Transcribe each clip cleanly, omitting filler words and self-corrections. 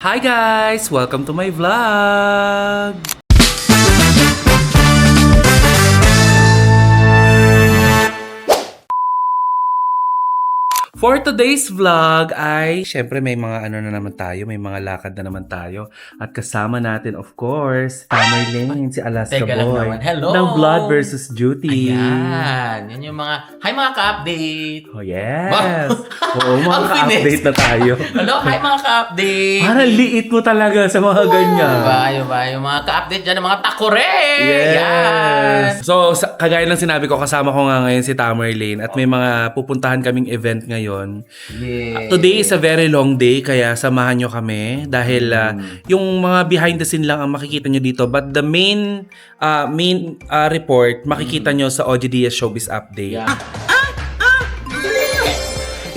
Hi guys! Welcome to my vlog! For today's vlog ay, syempre may mga ano na naman tayo, may mga lakad na naman tayo. At kasama natin, of course, Tamerlane, si Alaska Teka lang Boy. naman. Hello! Ng Blood versus Duty. Ayan. Yan yung mga, hi mga ka-update! Oh yes! Oo, mga Ang ka-update na tayo. Hello, hi mga ka-update! Parang liit mo talaga sa mga ganyan. Yung mga ka-update dyan, ng mga takore! Yes! Yan! So, kagaya ng sinabi ko, kasama ko nga ngayon si Tamerlane at may mga pupuntahan kaming event ngayon. Yeah. Today is a very long day, kaya samahan nyo kami dahil yung mga behind the scene lang ang makikita nyo dito, but the main report makikita nyo sa OG Diaz Showbiz Update. Yeah.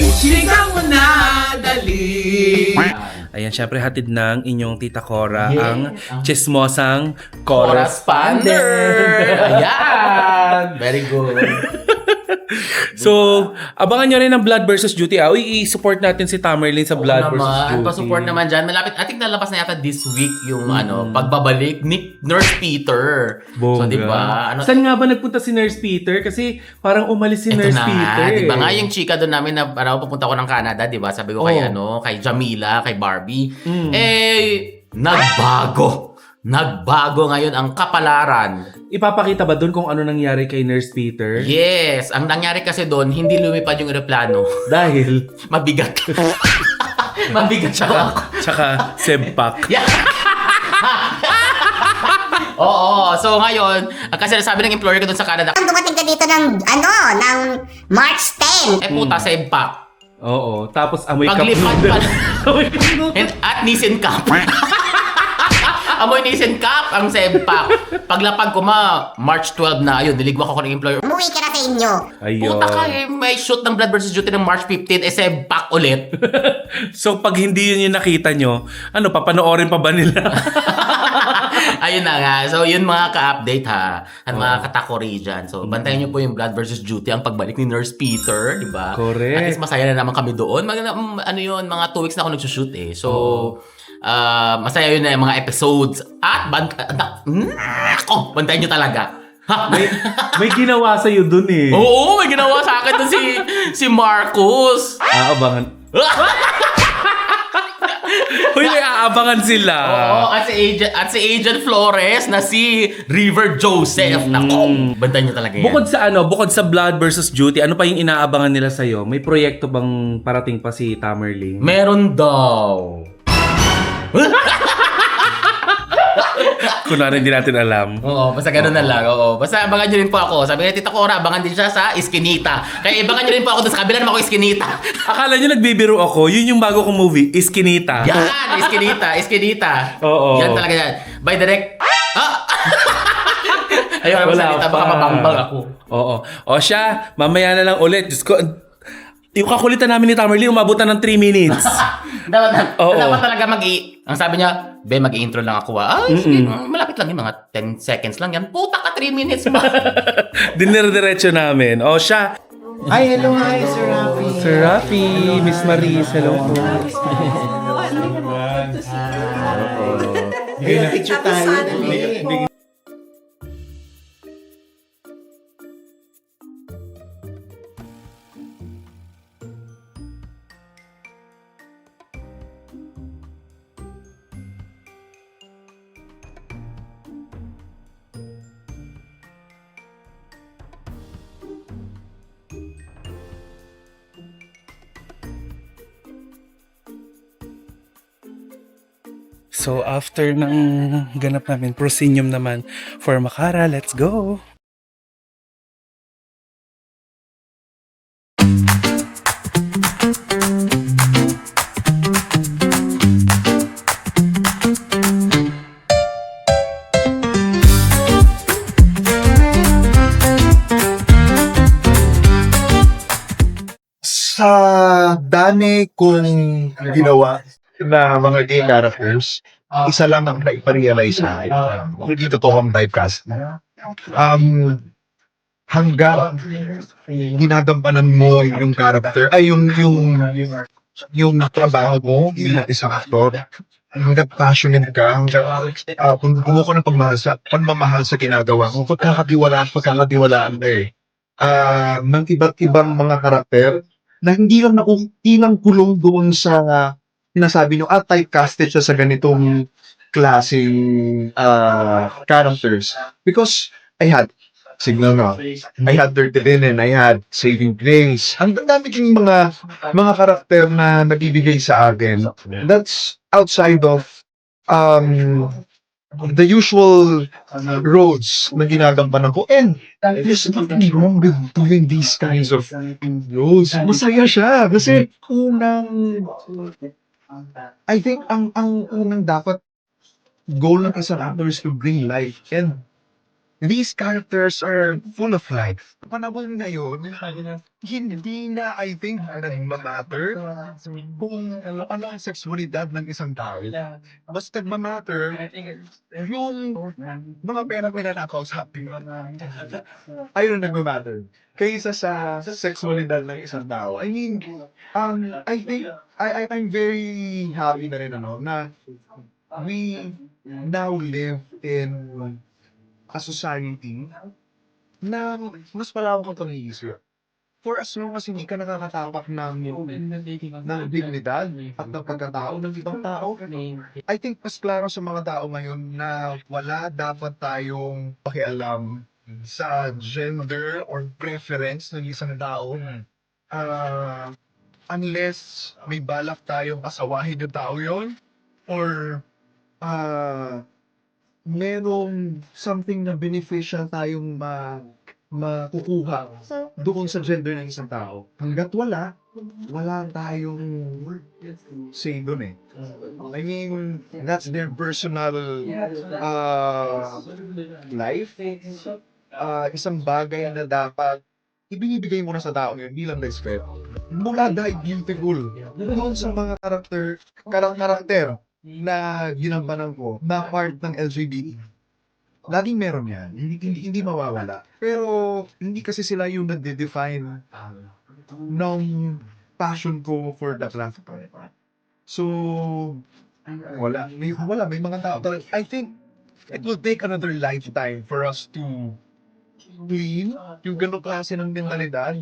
Ichika mo na, dali! Ayan, syempre hatid ng inyong Tita Cora Yeah. ang chismosang Correspondent! correspondent. Ayan! Very good. So, abangan nyo rin ang Blood versus Duty. I-support natin si Tamerlane sa Blood versus Duty. Pa-support naman dyan. Malapit, ating nalabas na yata this week yung pagbabalik ni Nurse Peter. Bongga. So, di ba? Saan nga ba nagpunta si Nurse Peter? Kasi parang umalis si Ito Nurse na Peter. nga, di ba nga yung chika doon namin na pupunta ko ng Canada, di ba? Sabi ko kay kay Jamila, kay Barbie. Nagbago ngayon ang kapalaran. Ipapakita ba doon kung ano nangyari kay Nurse Peter? Yes, ang nangyari kasi doon, hindi lumipad yung eroplano. Dahil? Mabigat. Mabigat siya. Tsaka sempak. Yeah. Oo, so ngayon, kasi sabi ng employer ko doon sa Canada, Dumating ka dito ng March 10. puta sa impact. Oo. Tapos amoy cup Paglipad noodle. pa. At Nissan Cup. Amoy Nissan Cup ang sempak. Paglapag ko March 12 na, ayun, niligwa ko ng employer. Umuwi ka na sa inyo. Ayun. Puta ka may shoot ng Blood versus Duty ng March 15, sempak ulit. So, pag hindi yun yung nakita nyo, papanoorin pa ba nila? Ayun na nga. So, yun mga ka-update ha. At mga katakori dyan. So, bantayan nyo po yung Blood versus Duty, ang pagbalik ni Nurse Peter, di ba? Correct. At least masaya na naman kami doon. Mga 2 weeks na ako nagsushoot eh. So, masaya yun na yung mga episodes. At, bantayan nyo talaga. Ha? May ginawa sa'yo dun eh. Oo, may ginawa sa akin doon si Marcus. Aabangan. Uy, may aabangan sila. Oo, at si Agent Flores na si River Joseph. Nako, bantayan nyo talaga yan. Bukod sa Blood versus Duty, ano pa yung inaabangan nila sa'yo? May proyekto bang parating pa si Tamerlane? Meron daw. Kunwari hindi natin alam. Oo, basta gano'n na lang. Oo, basta abangan nyo rin po ako. Sabi nga Tita Cora, abangan din siya sa Eskinita. Kaya abangan nyo rin po ako doon sa kabila naman ako Eskinita. Akala nyo nagbibiro ako, yun yung bago kong movie, Eskinita. Yan, Eskinita. Oo. Yan talaga yan. By direct. Ayun, Eskinita, baka mabambang ako. Oo. O siya, mamaya na lang ulit. Diyos ko, yung kakulitan namin ni Tamerlane, umabutan ng 3 minutes. dapat talaga ang sabi niya, mag-i-intro lang ako. Sige, malapit lang yung mga 10 seconds lang yan. Puta ka, 3 minutes ba? Dinirdiretso namin. O siya. Hi, hello, hi, Sir Rafi. Sir Rafi, Miss Maris, hello po. Hey, picture tayo. Dali. So after ng ganap namin, proscenium naman for Makara, let's go! Sa dami kong ginawa na mga gay characters, isa lang ang naiparealize sa akin. Hindi totoong typecast. Hanggang ginagampanan mo yung character, ay yung trabaho mo bilang isang actor, hanggang passionate ka, hanggang buo ko ng pagmamahal sa ginagawa mo, pagkakatiwalaan ka eh. Ng iba't ibang mga karakter na hindi lang kulong doon sa sinasabi nyo, typecasted siya sa ganitong klaseng characters. Because I had Signal na. I had Dirty Linen, I had Saving Grace. Ang dami kong mga karakter na nabibigay sa akin. That's outside of um the usual roads na ginagampanan ko. And there's nothing wrong with doing these kinds of roles. Masaya siya. Kasi I think ang unang dapat goal ng isang actor is to bring life. And these characters are full of life. Panahon ngayon, hindi na, I think, nagmamatter kung ano ang sexualidad ng isang tao. Mas nagmamatter yung mga pera pinanakaw sa atin. Ayun ang nagmamatter. Kaysa sa sexualidad ng isang tao. I mean, I think, I'm very happy na rin, na we now live in a society na mas malawak ang pag-iisip. For as long as hindi ka nakakatapak ng dignidad at ng pagkatao ng ibang tao, I think mas klaro sa mga tao ngayon na wala dapat tayong pakialam sa gender or preference ng isang tao. Unless may balak tayong asawahin yung tao yon or merong something na beneficial tayong makukuha doon sa gender ng isang tao. Hanggat wala tayong say doon eh. I mean, that's their personal life. Isang bagay na dapat ibinibigay mo na sa tao yun bilang respect. Mula dahil beautiful. Doon sa mga karakter na ginampanan ko na part ng LGBT. Laging meron yan. Hindi mawawala. Pero hindi kasi sila yung nade-define ng passion ko for the craft. So, may mga tao talaga. I think it will take another lifetime for us to clean yung ganong klase ng mentalidad.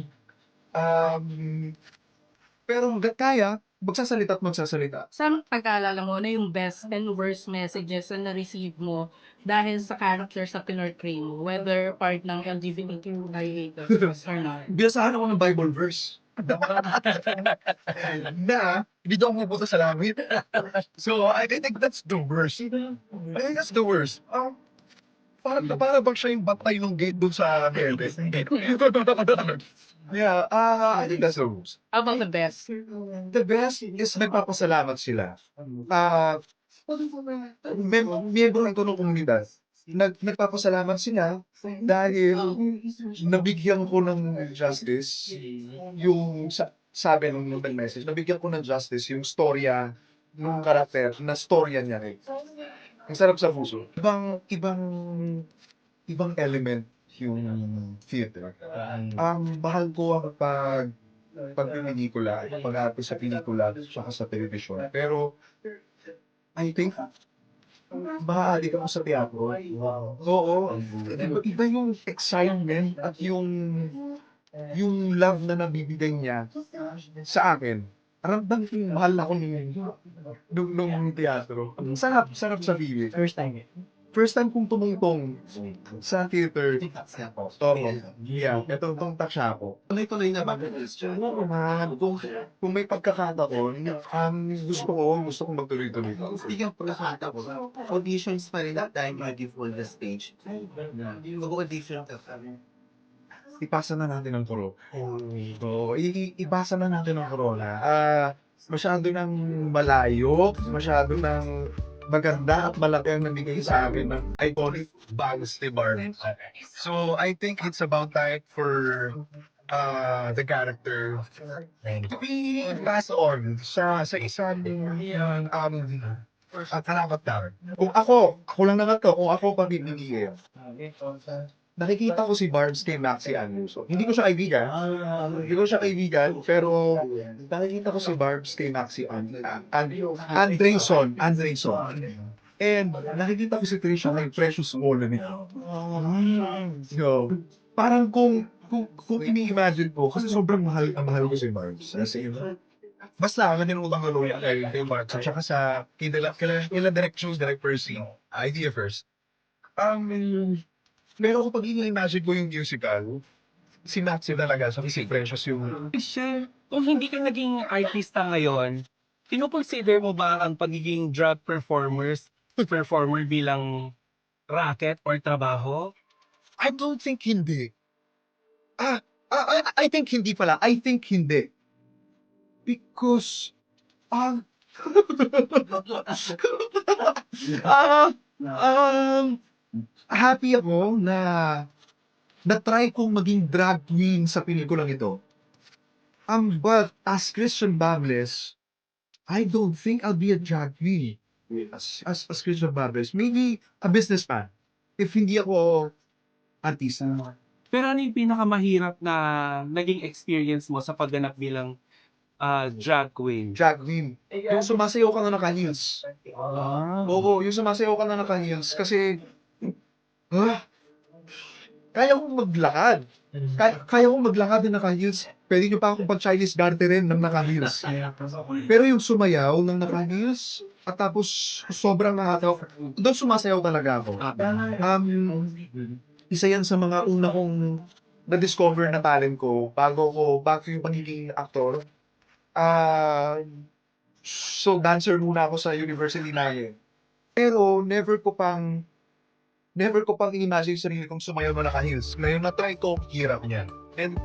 Pero hanggat kaya, magsasalita at magsasalita. Saan pag-aalala mo na yung best and worst messages na na-receive mo dahil sa character sa pinortray mo, whether part ng LGBTQIA or not? Biyasahan ako ng Bible verse. Na, hindi daw mabuta sa langit. So, I think that's the worst. I think that's the worst. Para bang siya yung batay ng gate doon sa heaven. Yeah, I think that's the worst. How about the best? The best is nagpapasalamat sila. Miyembro ng tulong komunidad. Nagpapasalamat sila dahil nabigyan ko ng justice yung sabi ng message, nabigyan ko ng justice yung storya ng karakter na storya niya eh. Ang sarap sa puso. Ibang element yung theater. Mahal ko ang pagpipelikula, pag-arte sa pelikula at sa television. Pero I think maaari ako sa teatro. Oo. Iba yung excitement at yung love na nabibigay niya sa akin. Ramdam ko yung mahal ako nung teatro. Ang sarap sa feeling. First time kong tumungtong sa theater. Yeah, itong taksya ko. Tuloy-tuloy na ba? Oo naman. Kung may pagkakataon, gusto kong magtuloy-tuloy. Speaking of pagkakataon, auditions pa rin that time beautiful the stage. Mag-audition ka pa rin. Ipasa na natin ang corona. So, ipasa na natin ang corona. Masyado nang malayo, masyado nang maganda at malaki ang nabigay sa akin ng iconic Bangs ni Bar. So, I think it's about time for the character to be passed on sa isang karapat-dapat. Kung ako lang naman to, kung ako pag-ibigay, nakikita ko si Barbs kay Maxi Anuso. Hindi ko siya kaibigan. Pero nakikita ko si Barbs kay Maxi Andreyson. And nakikita ko si Trisha kay Precious Colony. So, parang kung ini-imagine ko, kasi sobrang mahal ko si Barbs. Kasi, basta ang nanunutang ko kay Barbs. At saka sa kila direct shows, direct Percy, Idea First. Pero kapag ini-imagine ko yung musical, si Maxi talaga, so si Precious yung... Siya, kung hindi ka naging artista ngayon, consider mo ba ang pagiging drag performer bilang racket or trabaho? I don't think hindi. I think hindi pala. I think hindi. Because, happy ako na try kong maging drag queen sa pelikulang ito. But as Christian Bables, I don't think I'll be a drag queen. As Christian Bables, maybe a businessman. If hindi ako artista. Pero ano yung pinakamahirap na naging experience mo sa pagganap bilang drag queen? Drag queen. Yung sumasayaw ka na naka-heels. Oo, yung sumasayaw ka na naka-heels. Kasi, kaya kong maglakad. Kaya kong maglakad na naka-heels. Pwede nyo pa akong pag-Chinese garter rin ng naka-heels. Pero yung sumayaw ng naka-heels, at tapos sobrang nakataw. Doon sumasayaw talaga ako. Isa yan sa mga una kong na-discover na talent ko bago yung pagiging aktor. So, dancer muna ako sa university namin. Pero, never ko pang in-imagine yung sarili kong sumayaw na naka-heels. Ngayon, na-try ko, hirap niya. And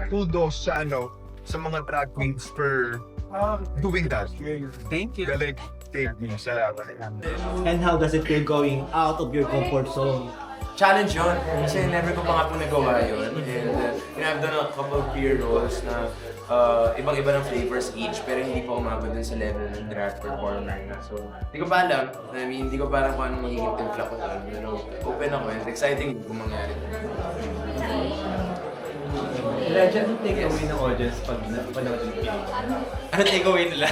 kudos sa mga drag queens for doing that. Thank you. Galing. Thank you. Salamat. And how does it feel going out of your comfort zone? Challenge yun. Kasi never ko pa nga po nagawa yun. And I've done a couple of peer roles na ibang-iba ng flavors each, pero hindi pa umabot dun sa level ng drag performer na. So, hindi ko pa alam. I mean, hindi ko pa alam kung anong magiging timpla ko doon. Pero open ako and exciting kung mangyari. Legend, take-away ng audience pag napanood yung film. Ano takeaway nila?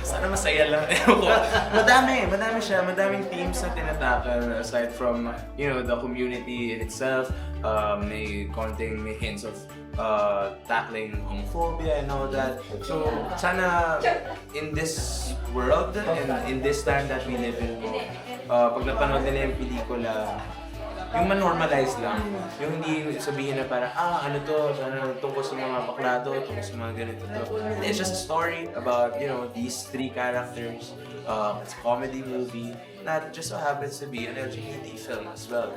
Sana masaya lang. Ewan ko. Madami siya. Madaming themes na tinatakan aside from, the community in itself. May hints of tackling homophobia and all that. So, sana in this world and in this time that we live in po, pag napanood nila yung pelikula, yung ma-normalize lang. Yung hindi sabihin na parang, ano to, tungkol sa mga bakla to, tungkol sa mga ganito to. It's just a story about, these three characters. It's a comedy movie that just so happens to be an LGBT film as well.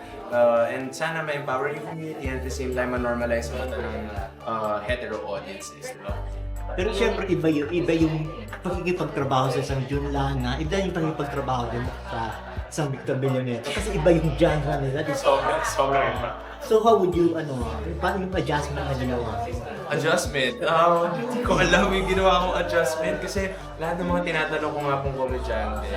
And sana ma-empower yung community and at the same time ma-normalize mo ng hetero audiences, diba? Pero siyempre iba yung pagkikipagtrabaho sa isang Junlana, iba yung pagkikipagtrabaho din sa isang Victor Billoneta. Kasi iba yung genre nila. Sobrang iba. So how would you, paano yung adjustment na ginawa? Adjustment? Hindi ko alam yung ginawa kong adjustment kasi lahat ng mga tinatanong ko nga pong komedyante,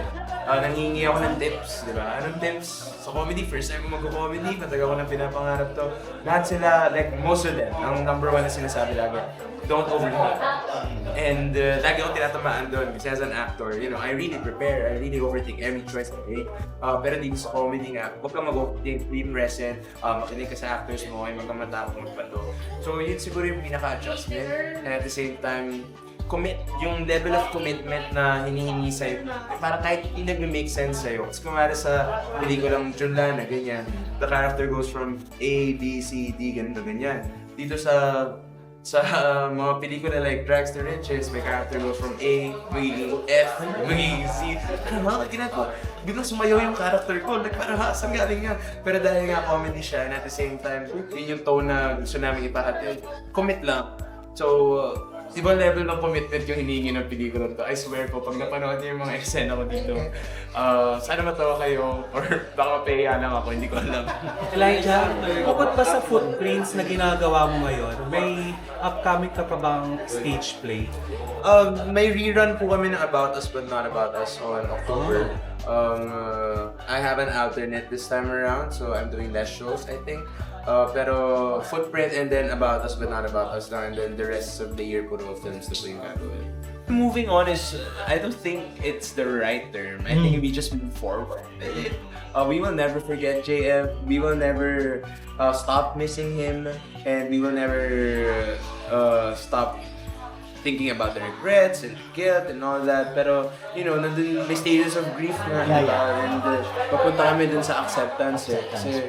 nanghihingi ako ng tips, di ba? Anong tips? Sa comedy, first time ko mag-comedy, matagal ko nang pinapangarap to. Lahat sila, like most of them, ang number one na sinasabi lagi, don't overthink. And lagi akong tinatamaan doon kasi as an actor, I really prepare, I really overthink every choice I make. Pero dito sa comedy nga, huwag kang mag-overthink, be present, makinig ka sa actors mo, ay magkamatapang magpato. So yun siguro yung pinaka-adjustment. And at the same time, yung level of commitment na hinihingi sa'yo, para kahit hindi nag-make sense sa'yo. Kasi kumara sa pelikulang Junlana, ganyan, the character goes from A, B, C, D, ganito, ganyan. Dito sa mga pelikula like Drags to Riches, my character goes from A, magiging F, magiging C. Ano, ginagawa? Biglang sumayaw yung character ko. Like, parang saan galing yan? Pero dahil nga comedy siya, and at the same time, yun yung tone na gusto namin ipahatid. Commit lang. So, ibang level ng commitment yung hinihingi ng pelikula to. I swear po, pag napanood niyo yung mga eksena ko dito, sana matawa kayo, or baka mapahiya lang ako, hindi ko alam. Elijah, bukod pa sa footprints na ginagawa mo ngayon, may upcoming ka pa bang stage play? May rerun po kami ng About Us But Not About Us on October. I have an alternate this time around, so I'm doing less shows, I think. Pero Footprint and then About Us But Not About Us lang, and then the rest of the year puro films na po yung gagawin. Moving on is, I don't think it's the right term. I think we just move forward. We will never forget JF. We will never stop missing him, and we will never stop thinking about the regrets and guilt and all that. Pero, you know, nandun may stages of grief na, diba? And papunta kami dun sa acceptance. Kasi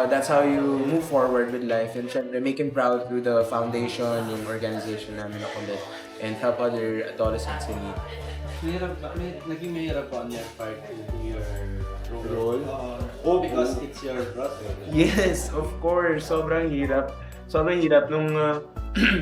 that's how you move forward with life. And syempre, make him proud through the foundation, yung organization namin na kulit, and help other adolescents in need. Naging mahirap on your part to do your Role? oh, because it's your brother. Yes, of course. Sobrang hirap. Sobrang hirap nung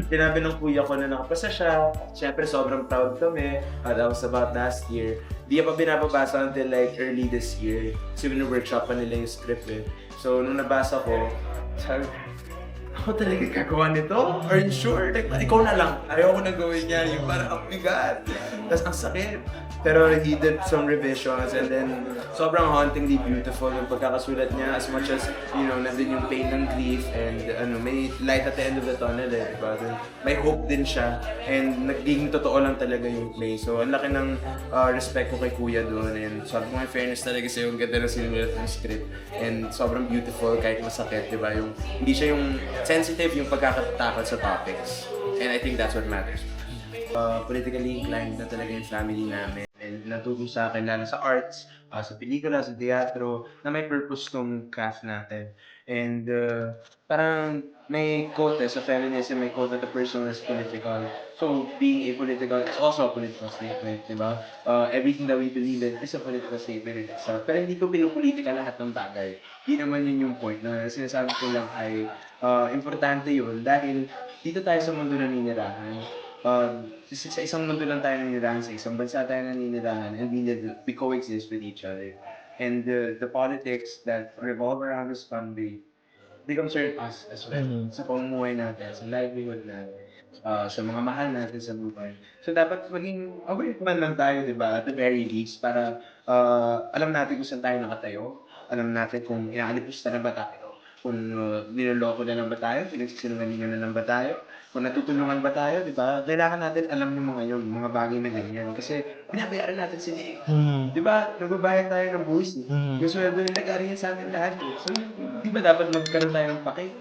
tinabi ng kuya ko na nakapasa siya. Siyempre, sobrang proud kami. That was about last year. Di pa binababasa until like early this year. Kasi workshop pa nila yung script eh. So, nung nabasa ko, sabi, ako talaga gagawa nito? Are you sure? Like, ikaw na lang. Ayaw ko na gawin yan. Yung parang ang bigat. Tapos ang sakit. Pero he did some revisions and then sobrang hauntingly beautiful yung pagkakasulat niya as much as, you know, nandun yung pain ng grief and may light at the end of the tunnel eh, diba? May hope din siya and naging totoo lang talaga yung play. So, ang laki ng respect ko kay Kuya doon and sabi ko, may fairness talaga sa'yo, ang ganda ng sinulat ng script and sobrang beautiful kahit masakit, diba? Yung, hindi siya yung sensitive, yung pagkakatakot sa topics. And I think that's what matters. Politically inclined na talaga yung family namin. And natulong sa akin lalo sa arts, sa pelikula, sa teatro, na may purpose tong craft natin. And parang may quote sa feminism, may quote that the person is political. So being apolitical is also a political statement, di ba? Everything that we believe in is a political statement in itself. Pero hindi ko pinupolitika lahat ng bagay. Hindi naman yun yung point. Na sinasabi ko lang ay importante yun dahil dito tayo sa mundo naninirahan. Sa isang mundo lang tayo naninirahan, sa isang bansa tayo naninirahan, and we coexist with each other. And the politics that revolve around this country, they concern us as well. Sa pamumuhay natin, sa livelihood natin, sa mga mahal natin sa buhay. So dapat maging aware man lang tayo, di ba? At the very least, para alam natin kung saan tayo nakatayo, alam natin kung inaalipusta na ba tayo, kung niloloko na lang ba tayo, pinagsisinungalingan na lang ba tayo, kung natutulungan ba tayo, di ba? Kailangan natin alam yung mga yun, mga bagay na ganyan. Kasi binabayaran natin sila eh. Di ba? Nagbabayad tayo ng buwis eh. Yung sweldo nila galing yan sa atin lahat eh. So, di ba dapat magkaroon tayo ng pake?